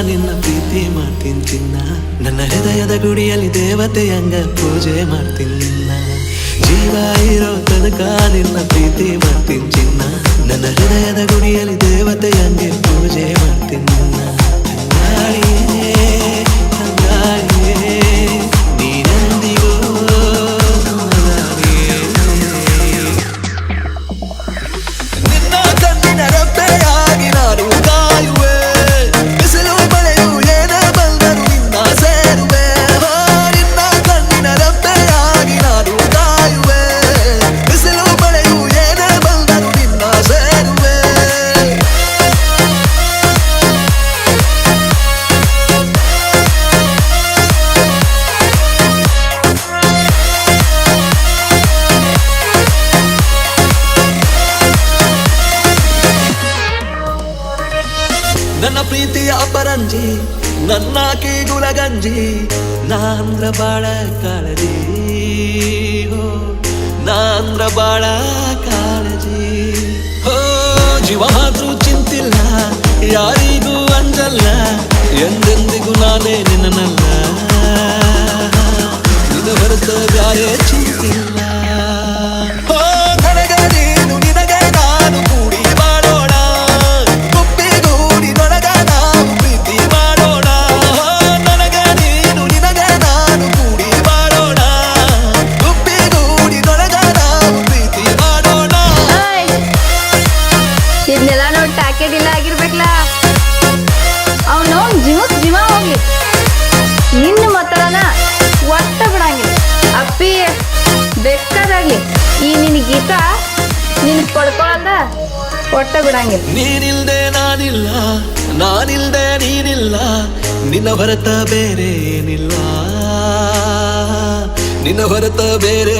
ನಿನ್ನ ಪ್ರೀತಿ ಮಾಡ್ತೀನಿ ಚಿನ್ನ. ನನ್ನ ಹೃದಯದ ಗುಡಿಯಲ್ಲಿ ದೇವತೆಯಂಗ ಪೂಜೆ ಮಾಡ್ತೀನಿ ನಿನ್ನ. ಜೀವ ಇರೋ ತನಕ ನಿನ್ನ ಪ್ರೀತಿ ಮಾಡ್ತೀನಿ ಚಿನ್ನ. ನನ್ನ ಹೃದಯದ ಗುಡಿಯಲ್ಲಿ ದೇವತೆಯಂಗೆ ಪೂಜೆ ಮಾಡ್ತೀನಿ ನಿನ್ನ. ತಂಗಾಳಿಯೇ ತಂಗಾಳಿಯೇ ನೀನೆಂದಿಗೂ ನಿನ್ನ ಕಣ್ಣಿನ ರೆಪ್ಪೆಯಾಗಿ ನಾನು ಕಾಯುವೆ. ಬಿಸಿಲು ಮಳೆಯು ಏನೇ ಬಂದರು ನಿನ್ನ ಸೇರುವೆ. ನಿನ್ನ ಕಣ್ಣಿನ ರೆಪ್ಪೆಯಾಗಿ ನಾನು ಕಾಯುವೆ. ಬಿಸಿಲು ಮಳೆಯು ಏನೇ ಬಂದರು ನಿನ್ನ ಸೇರುವೆ. ನನ್ನ ಪ್ರೀತಿಯ ಅಪರಂಜಿ ನನ್ನಾಕಿ ಗುಲಗಂಜಿ. ನಾಂದ್ರ ಬಾಳ ಕಾಳಜಿ ಹೋ, ನಾಂದ್ರ ಬಾಳ ಕಾಳಜಿ ಹೋ. ಜೀವ ಮಾತ್ರ ಚಿಂತಿಲ್ಲ, ಯಾರಿಗೂ ಅಂಜಲ್ಲ. ಎಂದೆಂದಿಗೂ ನಾನೇ ನಿನ್ನನಲ್ಲ. ನಿನ್ನ ಹೊರತ ಬ್ಯಾರೆ ಚಿಂತಿಲ್ಲ. ಹೋ ನನಗೆ ನೀನು ನಿನಗೆ ನಾನು ಕೂಡಿ ಬಾಳೋಣ. ಗುಪ್ಪಿಗೂಡಿನೊಳಗ ನಾವು ಪ್ರೀತಿ ಮಾಡೋಣ. ನನಗೆ ನೀನು ನಿನಗೆ ನಾನು ಕೂಡಿ ಬಾಳೋಣ. ಗುಪ್ಪಿಗೂಡಿನೊಳಗ ನಾವು ಪ್ರೀತಿ ಮಾಡೋಣ. ಇದನ್ನೆಲ್ಲ ನೋಡಿ ಟ್ಯಾಕೆಟ್ ಇಲ್ಲ ಆಗಿರ್ಬೇಕಲ್ಲ. ಅವನು ಜೀವ ಹೋಗ್ಲಿ, ನಿನ್ನ ಮತ್ತಳನ ಒಟ್ಟ ಬಿಡಂಗಿಲ್ಲ. ಅಪ್ಪಿ ಬೇಕಾದಾಗ್ಲಿ ಈ ನಿನ್ನ ಗೀತ ನಿನ್ ಪಡ್ಕೊಳಲ್ಲ, ಒಟ್ಟ ಬಿಡಂಗಿಲ್ಲ. ನೀನಿಲ್ದೆ ನಾನಿಲ್ಲ, ನಾನಿಲ್ದೆ ನೀನಿಲ್ಲ. ನಿನ್ನ ಹೊರತ ಬೇರೆ ಏನಿಲ್ಲ, ನಿನ್ನ ಹೊರತ ಬೇರೆ